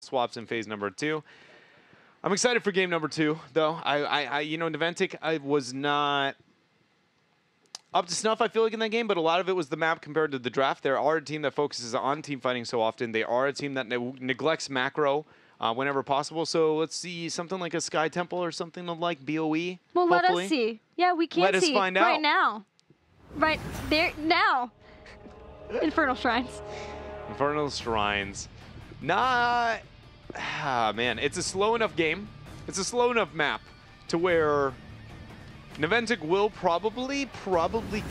swaps in phase number 2. I'm excited for game number 2, though. You know, Naventic, I was not up to snuff, I feel like, in that game, but a lot of it was the map compared to the draft. They are a team that focuses on team fighting so often. They are a team that neglects macro whenever possible. So let's see something like a Sky Temple or something like BOE. Well, hopefully. let us see. Yeah, we can let see us find right out. now. Right there, now. Infernal Shrines. Infernal Shrines. Not... man, it's a slow enough game. It's a slow enough map to where Nventic will probably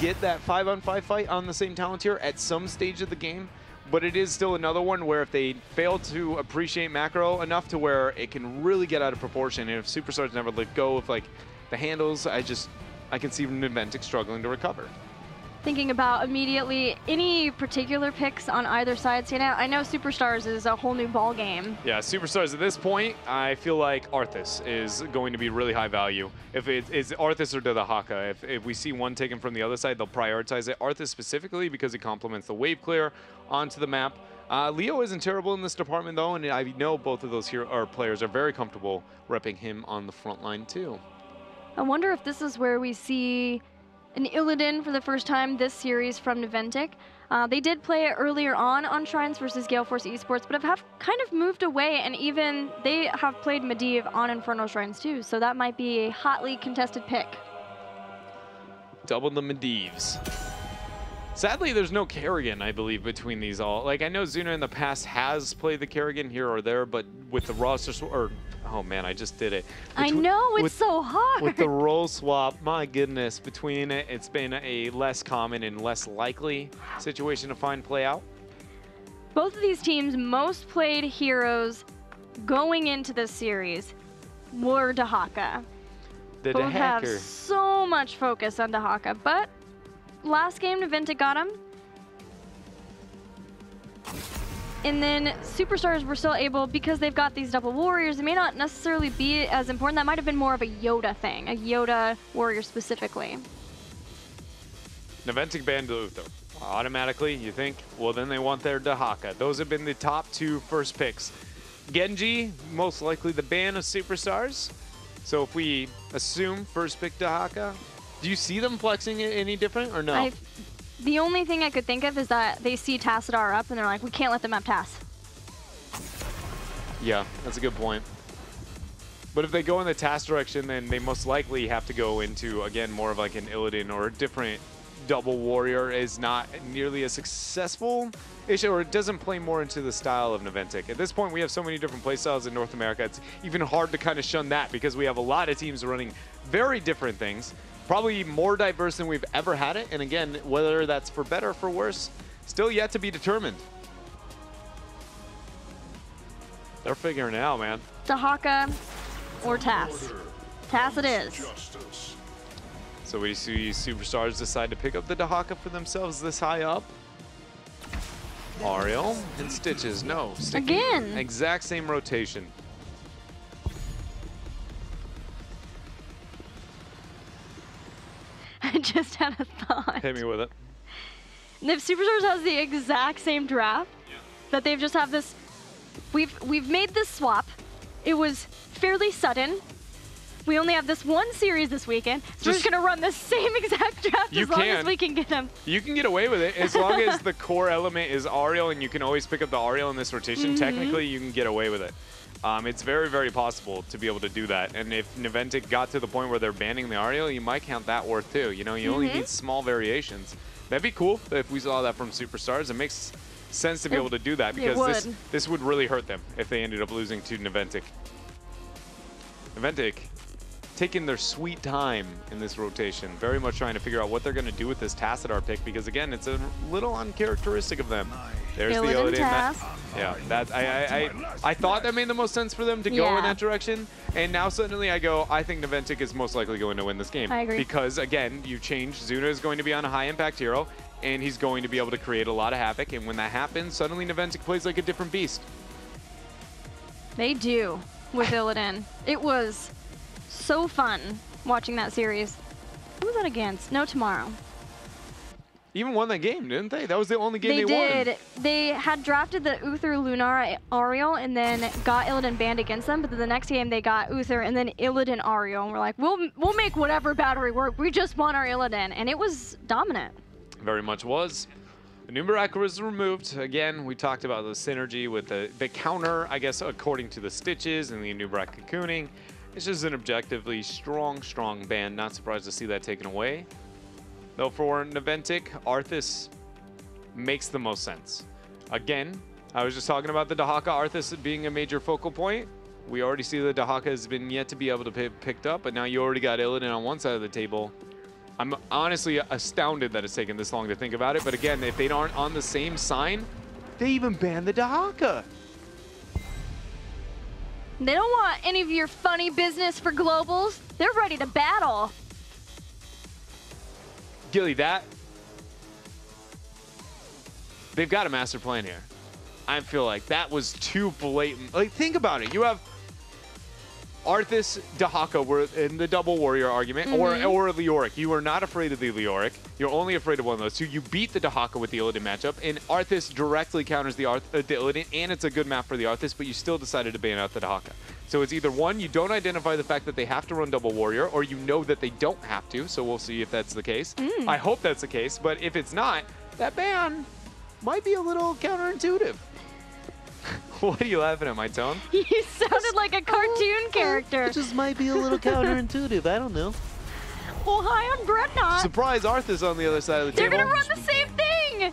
get that 5-on-5 fight on the same talent tier at some stage of the game, but it is still another one where if they fail to appreciate macro enough to where it can really get out of proportion, and if Superstars never let go of like the handles, I can see Nventic struggling to recover. Thinking about immediately any particular picks on either side stand out. I know Superstars is a whole new ball game. Yeah, Superstars at this point, I feel like Arthas is going to be really high value. If it's Arthas or Dahaka, if we see one taken from the other side, they'll prioritize it. Arthas specifically because he complements the wave clear onto the map. Leo isn't terrible in this department though, and I know both of those players are very comfortable repping him on the front line too. I wonder if this is where we see an Illidan for the first time this series from Naventic. They did play it earlier on Shrines versus Gale Force Esports, but have kind of moved away, and even they have played Medivh on Infernal Shrines too, so that might be a hotly contested pick. Double the Medivhs. Sadly, there's no Kerrigan, I believe, between these all. Like, I know Zuna in the past has played the Kerrigan here or there, but with the roster, oh man, I just did it. I know, it's so hard. With the role swap, my goodness, between it, it's been a less common and less likely situation to find play out. Both of these teams' most played heroes going into this series were Dahaka. The Both have Dahaka. so much focus on Dahaka, but last game, Nventic got him. And then Superstars were still able, because they've got these double warriors, it may not necessarily be as important. That might have been more of a Yoda thing, a Yoda warrior specifically. Naventic banned Luther. Automatically, you think? Well, then they want their Dahaka. Those have been the top 2 first picks. Genji, most likely the ban of Superstars. So if we assume first pick Dahaka, do you see them flexing it any different or no? The only thing I could think of is that they see Tassadar up and they're like, we can't let them have Tass. Yeah, that's a good point. But if they go in the Tass direction, then they most likely have to go into, again, more of like an Illidan or a different double warrior is not nearly as successful, or it doesn't play more into the style of Naventic. At this point, we have so many different playstyles in North America, it's even hard to kind of shun that because we have a lot of teams running very different things. Probably more diverse than we've ever had it. And again, whether that's for better or for worse, still yet to be determined. They're figuring it out, man. Dahaka or Tass. Tass it is. So we see Superstars decide to pick up the Dahaka for themselves this high up. Ariel and Stitches, no. Again. Exact same rotation. I just had a thought. Hit me with it. If Superstars has the exact same draft, that they've just have this, we've made this swap. It was fairly sudden. We only have this one series this weekend, so we're just gonna run the same exact draft as long as we can get them. You can get away with it as long as the core element is Ariel, and you can always pick up the Ariel in this rotation. Technically, you can get away with it. It's very, very possible to be able to do that. And if Naventic got to the point where they're banning the Ariel, you might count that worth too. You know, you only need small variations. That'd be cool if we saw that from Superstars. It makes sense to be able to do that because this would really hurt them if they ended up losing to Naventic. Naventic taking their sweet time in this rotation, very much trying to figure out what they're going to do with this Tassadar pick because again, it's a little uncharacteristic of them. There's the Illidan. Yeah, I thought that made the most sense for them to go in that direction, and now suddenly I go, I think Naventic is most likely going to win this game. I agree. Because again, you change, Zuna is going to be on a high impact hero, and he's going to be able to create a lot of havoc, and when that happens, suddenly Naventic plays like a different beast. They do with Illidan. It was so fun watching that series. Who was that against? No Tomorrow. even won that game, didn't they? That was the only game they won. They did. They had drafted the Uther Lunara Ariel and then got Illidan banned against them, but then the next game they got Uther and then Illidan Ariel, and we're like, we'll make whatever battery work. We just want our Illidan, and it was dominant. Very much was. The Numerak was removed. Again, we talked about the synergy with the counter, I guess, according to the stitches and the Numerak cocooning. It's just an objectively strong ban. Not surprised to see that taken away. Though for Naventic, Arthas makes the most sense. Again, I was just talking about the Dahaka Arthas being a major focal point. We already see the Dahaka has been yet to be able to be picked up, but now you already got Illidan on one side of the table. I'm honestly astounded that it's taken this long to think about it, but again, if they aren't on the same sign, they even banned the Dahaka. They don't want any of your funny business for globals. They're ready to battle. Gilly, they've got a master plan here. I feel like that was too blatant. Like, think about it. You have Arthas, Dahaka were in the double warrior argument, or Leoric. You are not afraid of the Leoric. You're only afraid of one of those two. You beat the Dahaka with the Illidan matchup, and Arthas directly counters the Illidan, and it's a good map for the Arthas, but you still decided to ban out the Dahaka. So it's either one, you don't identify the fact that they have to run double warrior, or you know that they don't have to, so we'll see if that's the case. I hope that's the case, but if it's not, that ban might be a little counterintuitive. What are you laughing at, my tone? You sounded like a cartoon character. It just might be a little counterintuitive. I don't know. Well, hi, I'm Dreadnought. Surprise Arthas on the other side of the They're table. gonna run the same thing.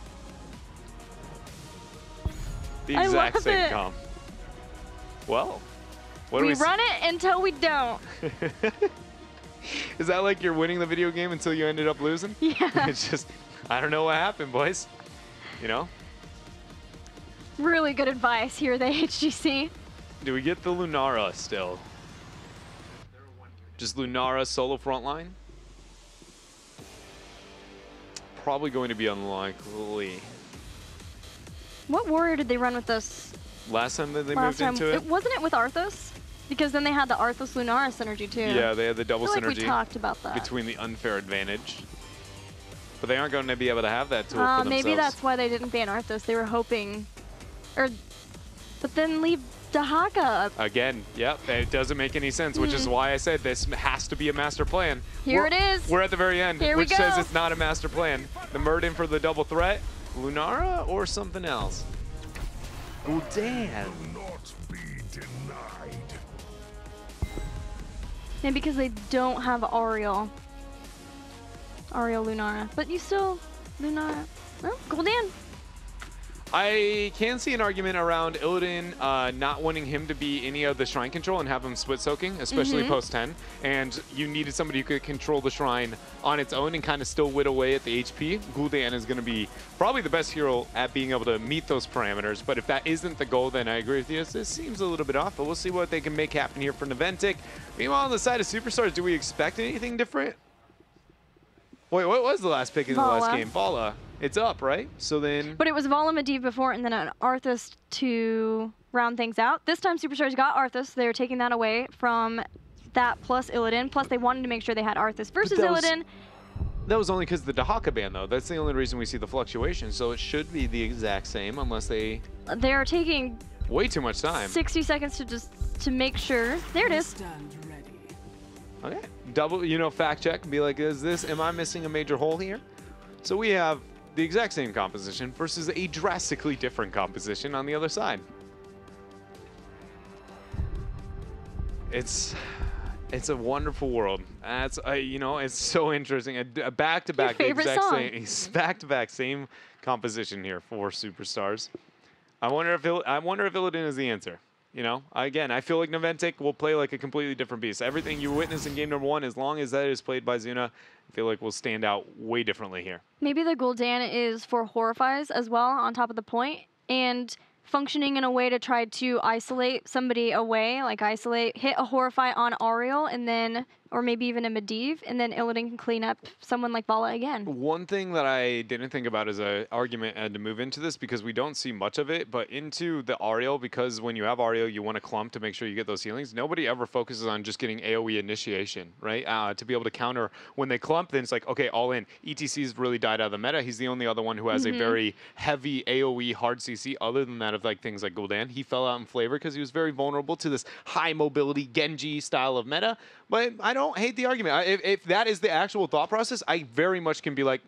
The I exact love same it. comp. Well, what do We we run it until we don't. Is that like you're winning the video game until you ended up losing? Yeah. It's just, I don't know what happened, boys. You know? Really good advice here, the HGC. Do we get the Lunara still? Just Lunara solo frontline? Probably going to be unlikely. What warrior did they run with us Last time that they last moved time? into it? Wasn't it with Arthas? Because then they had the Arthas Lunara synergy too. Yeah, they had the double I feel like synergy we talked about that. between the unfair advantage. But they aren't going to be able to have that tool for themselves. Maybe that's why they didn't ban Arthas. They were hoping, but then leave Dahaka. Again, yep, it doesn't make any sense, which is why I said this has to be a master plan. Here it is. We're at the very end, Here we which says go. it's not a master plan. The Murden for the double threat, Lunara or something else? Gul'dan. Maybe because they don't have Ariel Lunara. But you still, Lunara. Well, Gul'dan. I can see an argument around Illidan not wanting him to be any of the shrine control and have him split soaking, especially post 10. And you needed somebody who could control the shrine on its own and kind of still whit away at the HP. Gul'dan is going to be probably the best hero at being able to meet those parameters. But if that isn't the goal, then I agree with you. This seems a little bit off, but we'll see what they can make happen here for Nventic. Meanwhile, on the side of Superstars, do we expect anything different? Wait, what was the last pick in the last game? Vala. It's up, right? So then... But it was Vala Medivh before and then an Arthas to round things out. This time Superstars got Arthas. They were taking that away from that plus Illidan. Plus they wanted to make sure they had Arthas versus Illidan. That was only because of the Dahaka ban, though. That's the only reason we see the fluctuation. So it should be the exact same unless they... They're taking... way too much time. 60 seconds to make sure. There it is. Okay. Double, fact check and be like, am I missing a major hole here? So we have the exact same composition versus a drastically different composition on the other side. It's a wonderful world. That's it's so interesting. A back-to-back, Your favorite same, back-to-back same composition here for Superstars. I wonder if Illidan is the answer. Again, I feel like Naventic will play like a completely different beast. Everything you witness in game number 1, as long as that is played by Zuna, I feel like will stand out way differently here. Maybe the Gul'dan is for Horrifies as well on top of the point and functioning in a way to try to isolate somebody away, like hit a Horrify on Ariel and then, or maybe even a Medivh, and then Illidan can clean up someone like Vala again. One thing that I didn't think about as an argument and to move into this, because we don't see much of it, but into the Ariel, because when you have Ariel, you want to clump to make sure you get those healings. Nobody ever focuses on just getting AoE initiation, right? To be able to counter when they clump, then it's like, okay, all in. ETC's really died out of the meta. He's the only other one who has a very heavy AoE hard CC, other than that of like things like Gul'dan. He fell out in flavor because he was very vulnerable to this high mobility Genji style of meta. But I don't hate the argument. If that is the actual thought process, I very much can be like,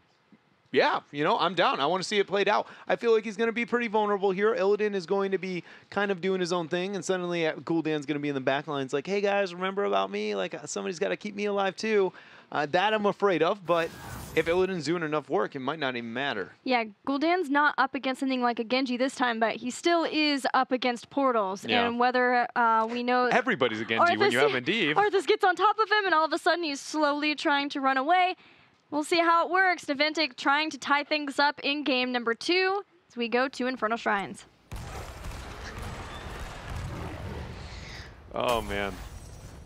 yeah, you know, I'm down. I want to see it played out. I feel like he's going to be pretty vulnerable here. Illidan is going to be kind of doing his own thing, and suddenly Gul'dan's going to be in the back lines like, hey guys, remember about me? Like, somebody's got to keep me alive too. That I'm afraid of, but if Illidan's doing enough work, it might not even matter. Yeah, Gul'dan's not up against something like a Genji this time, but he still is up against portals. Yeah. And whether we know... Everybody's a Genji when you have Medivh. Arthas gets on top of him, and all of a sudden he's slowly trying to run away. We'll see how it works. Nventic trying to tie things up in game number 2 as we go to Infernal Shrines. Oh, man.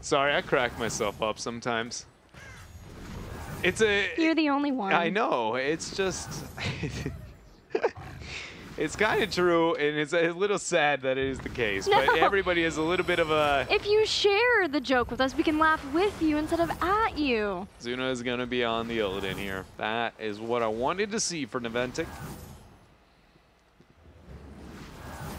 Sorry, I crack myself up sometimes. You're the only one. I know. It's just... It's kind of true, and it's a little sad that it is the case. No. But everybody has a little bit of a... If you share the joke with us, we can laugh with you instead of at you. Zuna is going to be on the Illidan here. That is what I wanted to see for Naventic.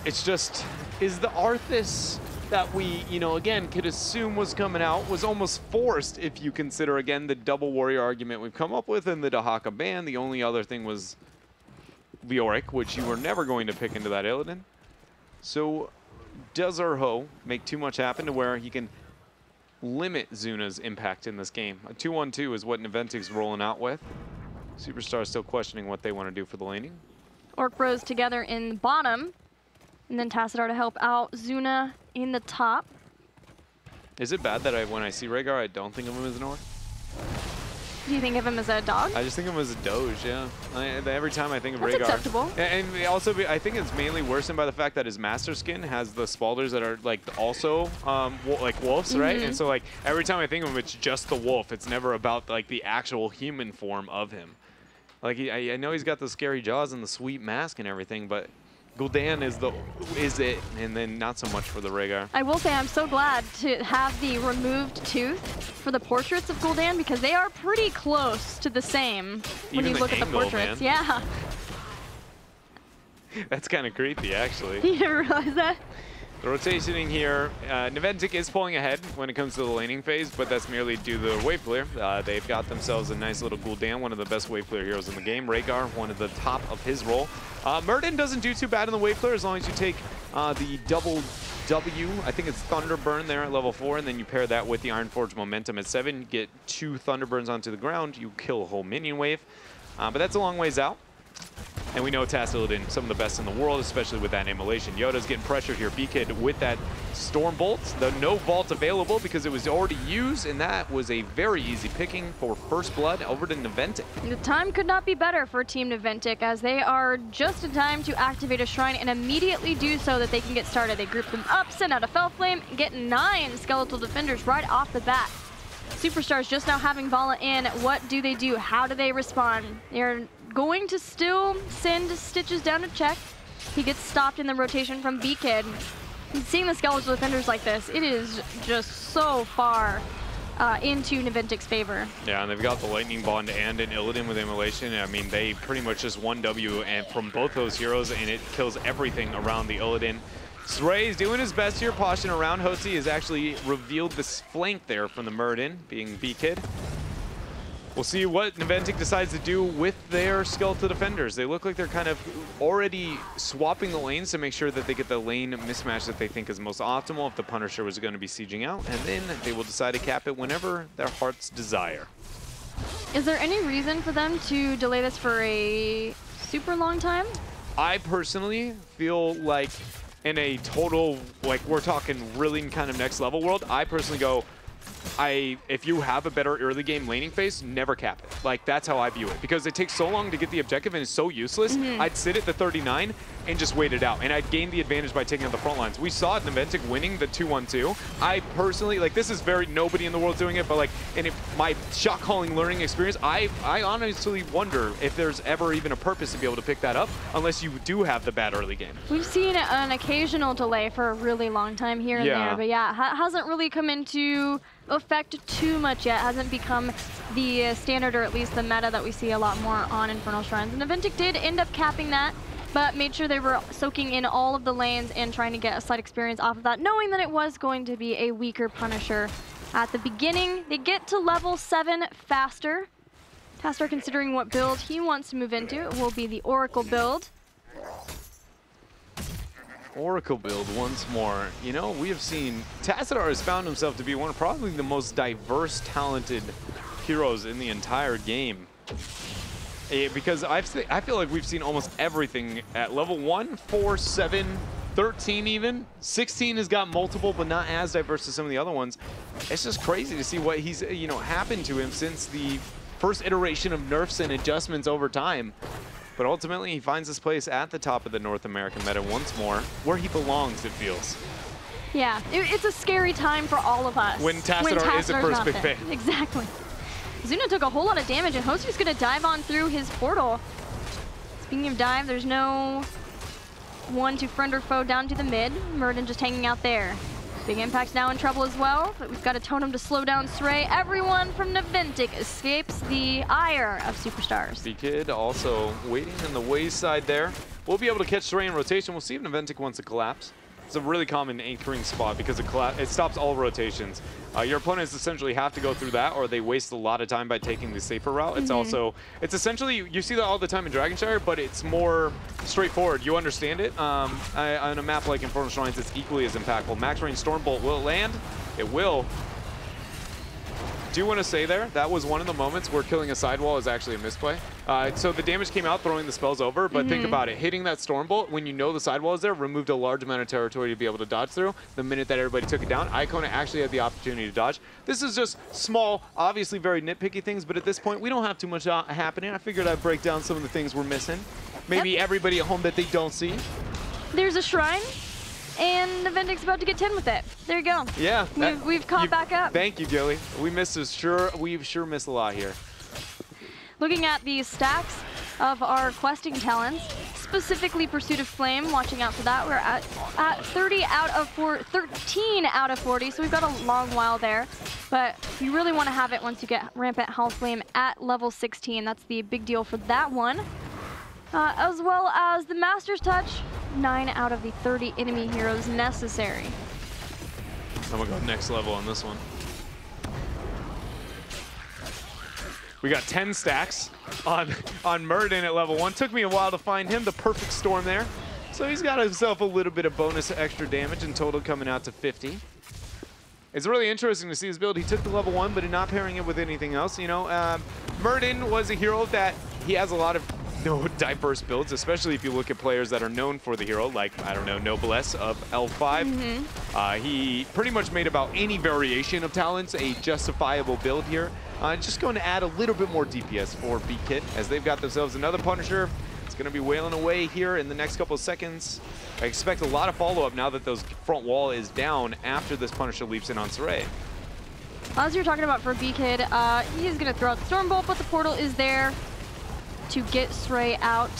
It's just... Is the Arthas that we, you know, again, could assume was coming out was almost forced if you consider, again, the double warrior argument we've come up with in the Dahaka ban. The only other thing was Leoric, which you were never going to pick into that Illidan. So does Urho make too much happen to where he can limit Zuna's impact in this game? A 2-1-2 is what Naventic's rolling out with. Superstar is still questioning what they want to do for the laning. Orc Bros together in the bottom, and then Tassadar to help out Zuna in the top. Is it bad that when I see Rhaegar, I don't think of him as an orc? Do you think of him as a dog? I just think of him as a doge, yeah. Every time I think of That's Rhaegar. acceptable. And also, I think it's mainly worsened by the fact that his master skin has the spalders that are like also like wolves, right? And so like every time I think of him, it's just the wolf. It's never about like the actual human form of him. Like I know he's got the scary jaws and the sweet mask and everything, but Gul'dan is it, and then not so much for the Rhaegar. I will say I'm so glad to have the removed tooth for the portraits of Gul'dan because they are pretty close to the same when you look at the portraits. Man. Yeah. That's kind of creepy, actually. You didn't realize that? The rotationing here, Naventic is pulling ahead when it comes to the laning phase, but that's merely due to the wave clear. They've got themselves a nice little Gul'dan, one of the best wave clear heroes in the game. Rhaegar, one of the top of his role. Murden doesn't do too bad in the wave clear as long as you take the double W. I think it's Thunderburn there at level 4, and then you pair that with the Ironforge Momentum at 7. You get 2 Thunderburns onto the ground. You kill a whole minion wave. But that's a long ways out. And we know Illidan, some of the best in the world, especially with that immolation. Yoda's getting pressured here. B-Kid with that Storm Bolt. The no vault available because it was already used, and that was a very easy picking for First Blood over to Naventic. The time could not be better for Team Naventic as they are just in time to activate a shrine and immediately do so that they can get started. They group them up, send out a Fellflame, and get 9 Skeletal Defenders right off the bat. Superstars just now having Vala in. What do they do? How do they respond? They're going to still send Stitches down to check. He gets stopped in the rotation from B-Kid. Seeing the Skeletal Defenders like this, it is just so far into Naventic's favor. Yeah, and they've got the Lightning Bond and an Illidan with Immolation. I mean, they pretty much just 1W and from both those heroes, and it kills everything around the Illidan. Srey is doing his best here, poshing around. Hotzi has actually revealed this flank there from the Murden, being B-Kid. We'll see what Naventic decides to do with their Skeletal Defenders. They look like they're kind of already swapping the lanes to make sure that they get the lane mismatch that they think is most optimal if the Punisher was going to be sieging out, and then they will decide to cap it whenever their hearts desire. Is there any reason for them to delay this for a super long time? I personally feel like in a total, like we're talking really kind of next level world, I personally go, if you have a better early game laning phase, never cap it. Like, that's how I view it. Because it takes so long to get the objective and it's so useless. I'd sit at the 39 and just wait it out. And I'd gain the advantage by taking out the front lines. We saw Nventic winning the 2-1-2. I personally, like, this is very nobody in the world doing it, but like, in my shot calling learning experience, I honestly wonder if there's ever even a purpose to be able to pick that up unless you do have the bad early game. We've seen an occasional delay for a really long time here and there, but yeah, hasn't really come into effect too much yet. Hasn't become the standard, or at least the meta that we see a lot more on Infernal Shrines. And Naventic did end up capping that, but made sure they were soaking in all of the lanes and trying to get a slight experience off of that, knowing that it was going to be a weaker Punisher at the beginning. They get to level 7 faster. Tassadar, considering what build he wants to move into, it will be the Oracle build. Oracle build once more. You know, we have seen Tassadar has found himself to be one of probably the most diverse, talented heroes in the entire game. Because I feel like we've seen almost everything at level 1, 4, 7, 13 even. 16 has got multiple, but not as diverse as some of the other ones. It's just crazy to see what he's, you know, happened to him since the first iteration of nerfs and adjustments over time. But ultimately, he finds his place at the top of the North American meta once more, where he belongs, it feels. Yeah, it's a scary time for all of us. When Tassadar is a first big fan. Exactly. Zuna took a whole lot of damage, and Hosey's going to dive on through his portal. Speaking of dive, there's no one to friend or foe down to the mid. Murden just hanging out there. Big Impact's now in trouble as well, but we've got a totem to slow down Sray. Everyone from Naventic escapes the ire of Superstars. BKid also waiting in the wayside there. We'll be able to catch Sray in rotation. We'll see if Naventic wants to collapse. It's a really common anchoring spot because it stops all rotations. Your opponents essentially have to go through that, or they waste a lot of time by taking the safer route. It's also, it's essentially, you see that all the time in Dragonshire, but it's more straightforward. You understand it. On a map like Infernal Shrines, it's equally as impactful. Max range Stormbolt, will it land? It will. Do want to say there, that was one of the moments where killing a sidewall is actually a misplay. So the damage came out throwing the spells over, but think about it. Hitting that Stormbolt, when you know the sidewall is there, removed a large amount of territory to be able to dodge through. The minute that everybody took it down, Icona actually had the opportunity to dodge. This is just small, obviously very nitpicky things, but at this point, we don't have too much happening. I figured I'd break down some of the things we're missing. Maybe everybody at home that they don't see. There's a shrine. And Naventic's about to get 10 with it. There you go. Yeah. We've caught back up. Thank you, Gilly. We've sure missed a lot here. Looking at the stacks of our questing talents, specifically Pursuit of Flame, watching out for that. We're at 13 out of 40, so we've got a long while there. But you really want to have it once you get Rampant Hellflame at level 16. That's the big deal for that one. As well as the Master's Touch, 9 out of the 30 enemy heroes necessary. I'm gonna go next level on this one. We got 10 stacks on Murden at level 1. Took me a while to find him, the perfect storm there. So he's got himself a little bit of bonus extra damage in total coming out to 50. It's really interesting to see his build. He took the level 1, but not pairing it with anything else. You know, Murden was a hero that he has a lot of diverse builds, especially if you look at players that are known for the hero, like, I don't know, Noblesse of L5. He pretty much made about any variation of talents a justifiable build here. Just going to add a little bit more DPS for BKid as they've got themselves another Punisher. It's going to be wailing away here in the next couple of seconds. I expect a lot of follow-up now that those front wall is down after this Punisher leaps in on Saray. As you're talking about for BKid, he's going to throw out the Stormbolt, but the portal is there to get Sray out.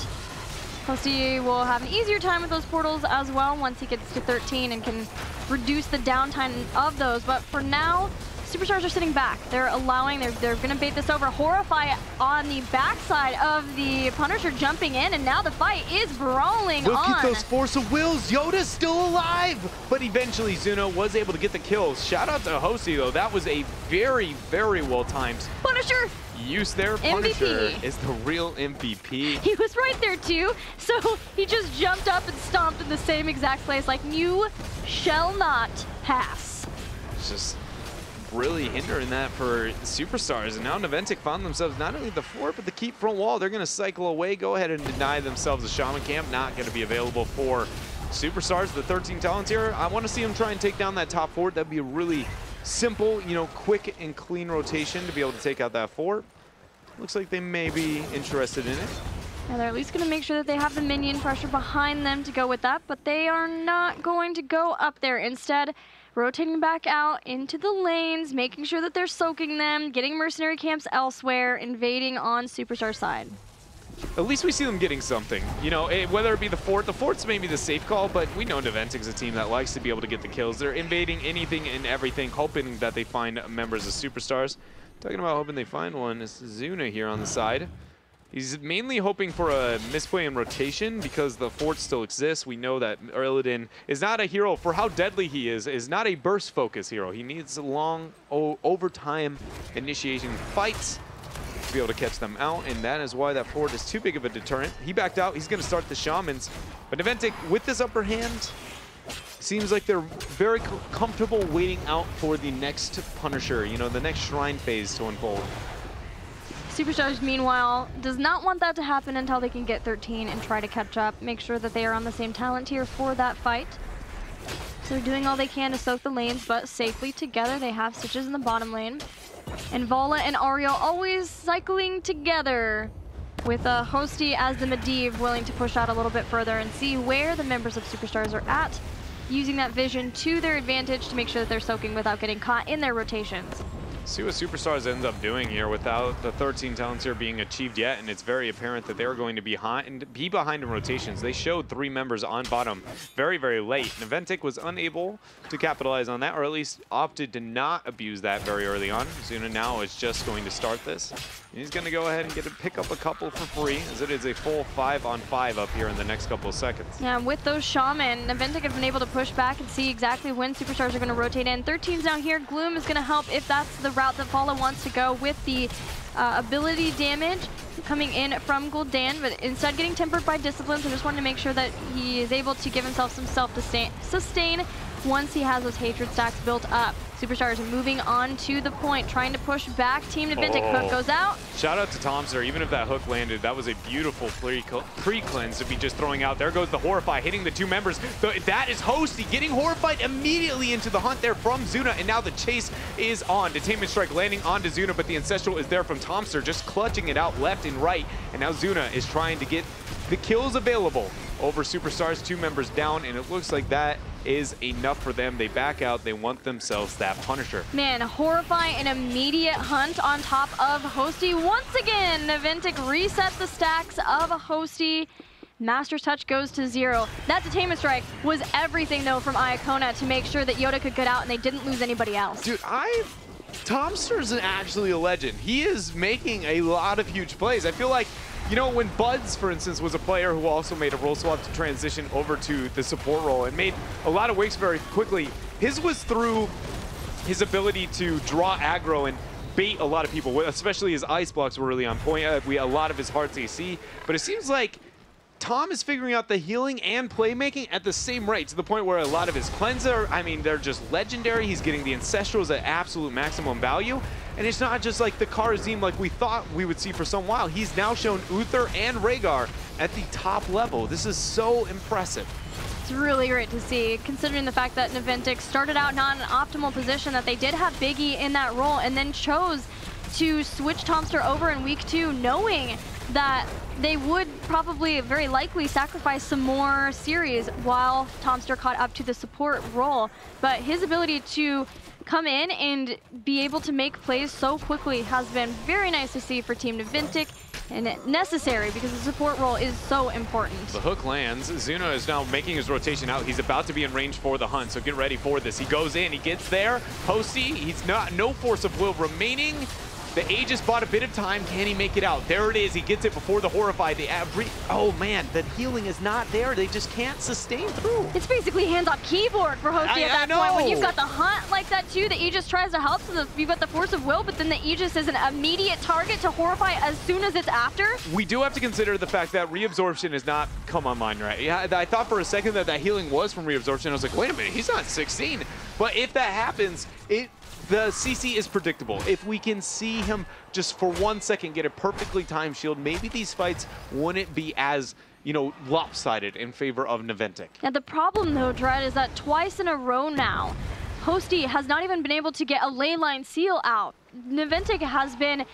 Hosey will have an easier time with those portals as well once he gets to 13 and can reduce the downtime of those. But for now, Superstars are sitting back. They're allowing, they're gonna bait this over. Horrify on the backside of the Punisher jumping in, and now the fight is brawling on. Look at those Force of Wills. Yoda's still alive, but eventually Zuno was able to get the kills. Shout out to Hosey though. That was a very, very well timed Punisher use there. Punisher is the real MVP. He was right there too, so he just jumped up and stomped in the same exact place, like, you shall not pass. It's just really hindering that for Superstars, and now Naventic found themselves not only the fort, but the keep front wall. They're going to cycle away, go ahead and deny themselves a Shaman Camp. Not going to be available for Superstars. The 13 talents here, I want to see them try and take down that top fort. That'd be a really simple, you know, quick and clean rotation to be able to take out that fort. Looks like they may be interested in it. Yeah, they're at least going to make sure that they have the minion pressure behind them to go with that, but they are not going to go up there. Instead, rotating back out into the lanes, making sure that they're soaking them, getting mercenary camps elsewhere, invading on Superstar's side. At least we see them getting something. You know, whether it be the fort's maybe the safe call, but we know Naventic's a team that likes to be able to get the kills. They're invading anything and everything, hoping that they find members of Superstars. Talking about hoping they find one is Zuna here on the side. He's mainly hoping for a misplay in rotation because the fort still exists. We know that Illidan is not a hero for how deadly he is not a burst focus hero. He needs long overtime initiation fights to be able to catch them out, and that is why that fort is too big of a deterrent. He backed out. He's going to start the shamans, but Nventic with this upper hand seems like they're very comfortable waiting out for the next Punisher, you know, the next shrine phase to unfold. Superstars, meanwhile, does not want that to happen until they can get 13 and try to catch up, make sure that they are on the same talent tier for that fight. So they're doing all they can to soak the lanes, but safely together. They have Stitches in the bottom lane. And Vala and Ariel always cycling together, with Hosty as the Medivh willing to push out a little bit further and see where the members of Superstars are at, using that vision to their advantage to make sure that they're soaking without getting caught in their rotations. See what Superstars ends up doing here without the 13 talents here being achieved yet, and it's very apparent that they're going to be behind in rotations. They showed 3 members on bottom very, very late. Naventic was unable to capitalize on that, or at least opted to not abuse that very early on. Zuna now is just going to start this. And he's going to go ahead and get to pick up a couple for free, as it is a full 5-on-5 up here in the next couple of seconds. Yeah, with those Shaman, Naventic have been able to push back and see exactly when Superstars are going to rotate in. 13's down here. Gloom is going to help if that's the route that Vala wants to go, with the ability damage coming in from Gul'dan, but instead getting tempered by Discipline, so just wanted to make sure that he is able to give himself some self-sustain once he has those hatred stacks built up. Superstars moving on to the point, trying to push back. Team Nventic hook goes out. Shout out to Tomster. Even if that hook landed, that was a beautiful pre-cleanse to be just throwing out. There goes the Horrify, hitting the 2 members. That is Hosty getting Horrified immediately into the hunt there from Zuna, and now the chase is on. Detainment Strike landing onto Zuna, but the Ancestral is there from Tomster, just clutching it out left and right. And now Zuna is trying to get the kills available over Superstars, 2 members down, and it looks like that is enough for them. They back out. They want themselves that Punisher. Man, Horrify an immediate hunt on top of Hosty. Once again, Naventic reset the stacks of Hosty. Master's Touch goes to 0. That Detainment Strike was everything, though, from Iacona to make sure that Yoda could get out and they didn't lose anybody else. Dude, Tomster's actually a legend. He is making a lot of huge plays. I feel like, you know, when Buds, for instance, was a player who also made a role swap to transition over to the support role and made a lot of wakes very quickly, his was through his ability to draw aggro and bait a lot of people, especially his ice blocks were really on point. A lot of his heart's AC, but it seems like Tom is figuring out the healing and playmaking at the same rate, to the point where a lot of his cleanser, I mean, they're just legendary. He's getting the Ancestrals at absolute maximum value. And it's not just like the Kharazim like we thought we would see for some while. He's now shown Uther and Rhaegar at the top level. This is so impressive. It's really great to see, considering the fact that Nventic started out not in an optimal position, that they did have Biggie in that role, and then chose to switch Tomster over in week 2, knowing that they would probably very likely sacrifice some more series while Tomster caught up to the support role. But his ability to come in and be able to make plays so quickly has been very nice to see for Team Nventic, and necessary because the support role is so important. The hook lands. Zuna is now making his rotation out. He's about to be in range for the hunt, so get ready for this. He goes in, he gets there. Hosty, he's no force of will remaining. The Aegis bought a bit of time. Can he make it out? There it is. He gets it before the Horrify. Oh, man, the healing is not there. They just can't sustain through. It's basically hands-off keyboard for Hosty at that point. When you've got the hunt like that, too, the Aegis tries to help, so you've got the force of will, but then the Aegis is an immediate target to Horrify as soon as it's after. We do have to consider the fact that reabsorption has not come online, right? Yeah, I thought for a second that healing was from reabsorption. I was like, wait a minute, he's not 16. But if that happens, the CC is predictable. If we can see him just for 1 second get a perfectly timed shield, maybe these fights wouldn't be as, you know, lopsided in favor of Naventic. Now the problem though, Dread, is that twice in a row now, Hosty has not even been able to get a ley line seal out. Naventic has been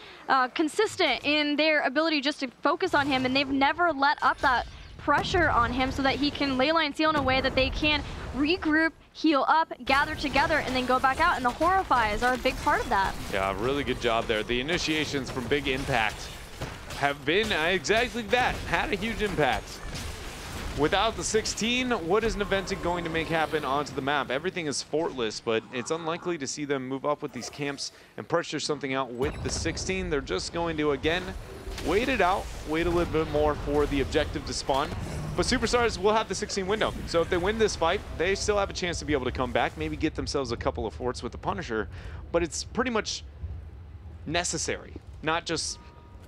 consistent in their ability just to focus on him, and they've never let up that pressure on him so that he can ley line seal in a way that they can regroup, heal up, gather together, and then go back out. And the Horrifies are a big part of that. Yeah, really good job there. The initiations from Big Impact have been exactly that, had a huge impact. Without the 16, what is Naventic going to make happen onto the map? Everything is fortless, but it's unlikely to see them move up with these camps and pressure something out with the 16. They're just going to, again, wait it out, wait a little bit more for the objective to spawn. But Superstars will have the 16 window. So if they win this fight, they still have a chance to be able to come back, maybe get themselves a couple of forts with the Punisher. But it's pretty much necessary, not just,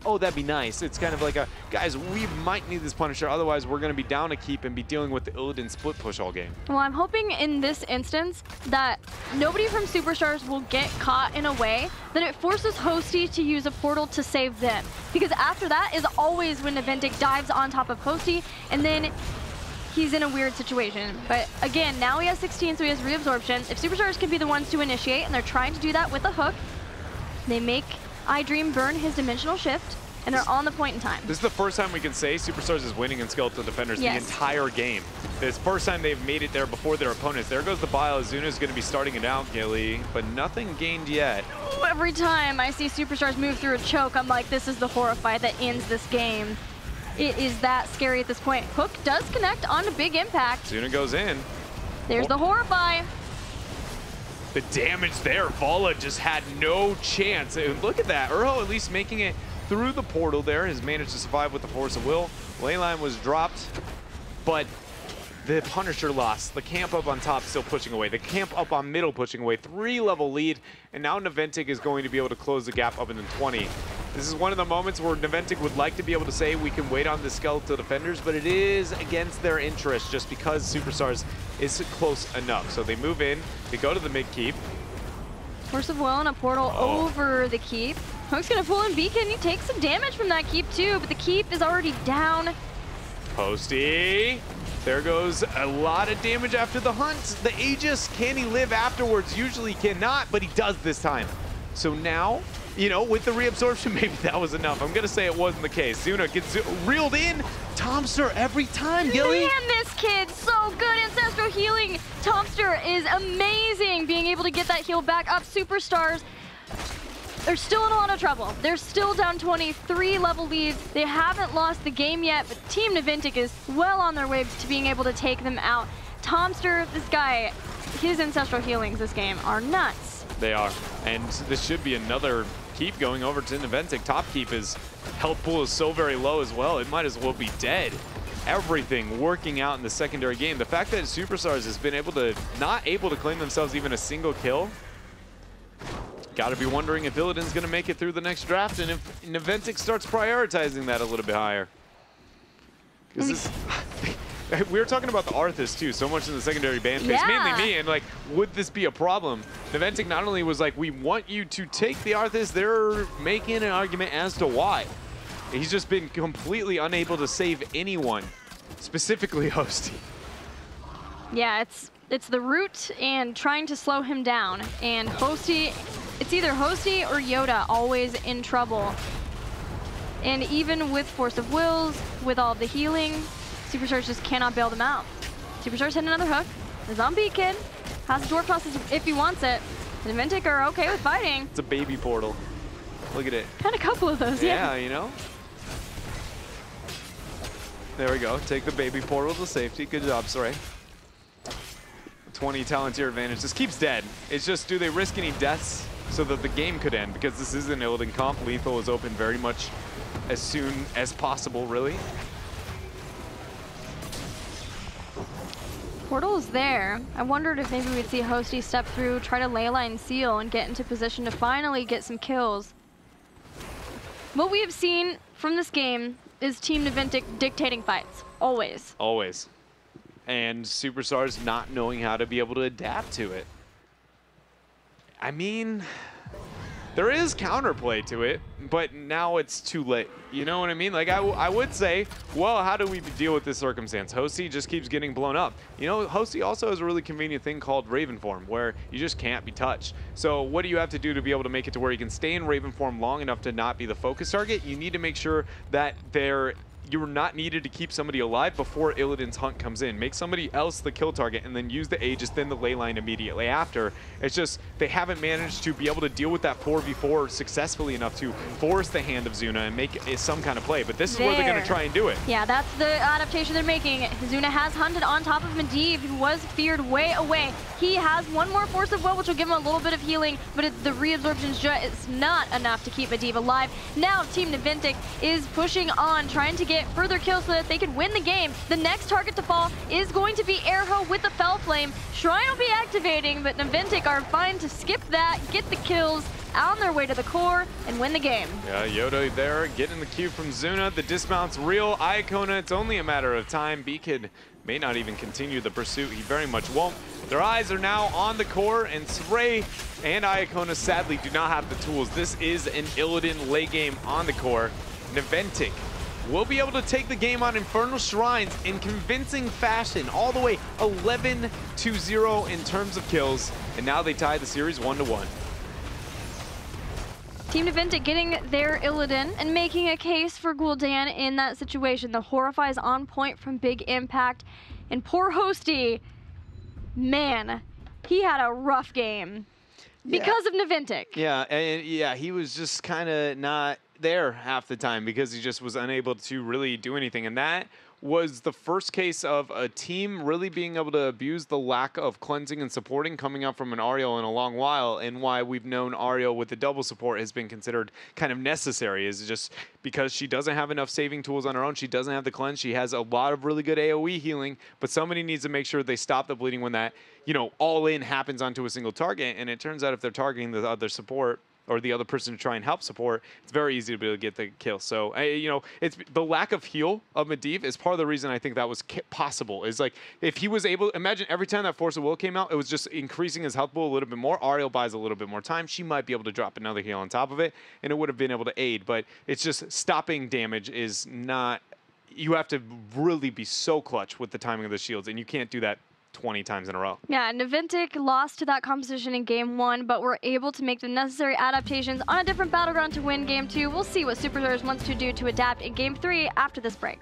oh, that'd be nice. It's kind of like a, guys, we might need this Punisher, otherwise we're going to be down a keep and be dealing with the Illidan split push all game. Well, I'm hoping in this instance that nobody from Superstars will get caught in a way that it forces Hosty to use a portal to save them. Because after that is always when Naventic dives on top of Hosty, and then he's in a weird situation. But again, now he has 16, so he has reabsorption. If Superstars can be the ones to initiate, and they're trying to do that with a hook, they make iDream burn his dimensional shift, and they're on the point in time. This is the first time we can say Superstars is winning in Skeletal Defenders the entire game. This first time they've made it there before their opponents. There goes the Bile. Azuna's going to be starting it out, Gilly, but nothing gained yet. Every time I see Superstars move through a choke, I'm like, this is the Horrify that ends this game. It is that scary at this point. Hook does connect onto Big Impact. Azuna goes in. There's the Horrify. The damage there, Vala just had no chance. Look at that, Urho at least making it through the portal there, has managed to survive with the Force of Will. Leyline was dropped, but the Punisher lost. The camp up on top still pushing away. The camp up on middle pushing away. 3-level lead, and now Naventic is going to be able to close the gap up into 20. This is one of the moments where Naventic would like to be able to say we can wait on the Skeletal Defenders, but it is against their interest just because Superstars is close enough. So they move in, they go to the mid keep. Force of Will and a portal over the keep. Hook's gonna pull in Beacon. He takes some damage from that keep too, but the keep is already down. Posty. There goes a lot of damage after the hunt. The Aegis, can he live afterwards? Usually cannot, but he does this time. So now, you know, with the reabsorption, maybe that was enough. I'm gonna say it wasn't the case. Zuna gets reeled in. Tomster every time, Gilly. Man, this kid's so good. Ancestral healing. Tomster is amazing, being able to get that heal back up. Superstars, they're still in a lot of trouble. They're still down 23 level leads. They haven't lost the game yet, but Team Nventic is well on their way to being able to take them out. Tomster, this guy, his ancestral healings this game are nuts. They are, and this should be another keep going over to Nventic. Top keep is, health pool is so very low as well, it might as well be dead. Everything working out in the secondary game. The fact that Superstars has been not able to claim themselves even a single kill, got to be wondering if Illidan's going to make it through the next draft and if Nventic starts prioritizing that a little bit higher. Because we were talking about the Arthas too, so much in the secondary ban phase, mainly me, and like, would this be a problem? Nventic not only was like, we want you to take the Arthas, they're making an argument as to why. He's just been completely unable to save anyone, specifically Hosty. Yeah, it's the root and trying to slow him down, and Hosty, it's either Hosty or Yoda always in trouble. And even with Force of Wills, with all the healing, Superstars just cannot bail them out. Superstars hit another hook. The zombie kid has Dwarf Toss if he wants it. The Nventic are okay with fighting. It's a baby portal. Look at it. Had a couple of those, yeah. Yeah, you know? There we go. Take the baby portal to safety. Good job, Saray. 20 Talontier advantage. This keeps dead. It's just, do they risk any deaths so that the game could end? Because this is an Illidan comp. Lethal is open very much as soon as possible, really. Portal is there. I wondered if maybe we'd see Hosty step through, try to leyline seal, and get into position to finally get some kills. What we have seen from this game is Team Nventic dictating fights. Always. Always. And Superstars not knowing how to be able to adapt to it. I mean, there is counterplay to it, but now it's too late. You know what I mean? Like, I would say, well, how do we deal with this circumstance? Hosty just keeps getting blown up. You know, Hosty also has a really convenient thing called Raven form, where you just can't be touched. So what do you have to do to be able to make it to where you can stay in Raven form long enough to not be the focus target? You need to make sure that you're not needed to keep somebody alive before Illidan's hunt comes in. Make somebody else the kill target and then use the Aegis, then the ley line immediately after. It's just they haven't managed to be able to deal with that 4v4 successfully enough to force the hand of Zuna and make some kind of play. But this is where they're going to try and do it. Yeah, that's the adaptation they're making. Zuna has hunted on top of Medivh, who was feared way away. He has one more Force of Will, which will give him a little bit of healing, but the reabsorption's just not enough to keep Medivh alive. Now Team Nventic is pushing on, trying to get further kills so that they can win the game. The next target to fall is going to be Airho with the Fell Flame. Shrine will be activating, but Naventic are fine to skip that, get the kills on their way to the core, and win the game. Yeah, Yoda there, getting the Q from Zuna. The dismount's real. Iacona, it's only a matter of time. B-Kid may not even continue the pursuit. He very much won't. Their eyes are now on the core, and Srey and Iacona sadly do not have the tools. This is an Illidan late game on the core. Naventic will be able to take the game on Infernal Shrines in convincing fashion, all the way 11-0 in terms of kills, and now they tie the series 1-1. Team Nventic getting their Illidan and making a case for Gul'dan in that situation. The Horrify is on point from Big Impact, and poor Hosty, man, he had a rough game because of Naventic. Yeah, and yeah, he was just kind of not there half the time because he just was unable to really do anything. And that was the first case of a team really being able to abuse the lack of cleansing and supporting coming up from an Ariel in a long while, and why we've known Ariel with the double support has been considered kind of necessary is just because she doesn't have enough saving tools on her own. She doesn't have the cleanse. She has a lot of really good AoE healing, but somebody needs to make sure they stop the bleeding when that, you know, all in happens onto a single target. And it turns out if they're targeting the other support or the other person to try and help support, it's very easy to be able to get the kill. So, you know, it's the lack of heal of Medivh is part of the reason I think that was possible. Is like, if he was able, imagine every time that Force of Will came out, it was just increasing his health pool a little bit more. Ariel buys a little bit more time. She might be able to drop another heal on top of it, and it would have been able to aid. But it's just stopping damage is not, you have to really be so clutch with the timing of the shields, and you can't do that 20 times in a row. Yeah, Naventic lost to that competition in Game 1, but were able to make the necessary adaptations on a different battleground to win Game 2. We'll see what Superstars wants to do to adapt in Game 3 after this break.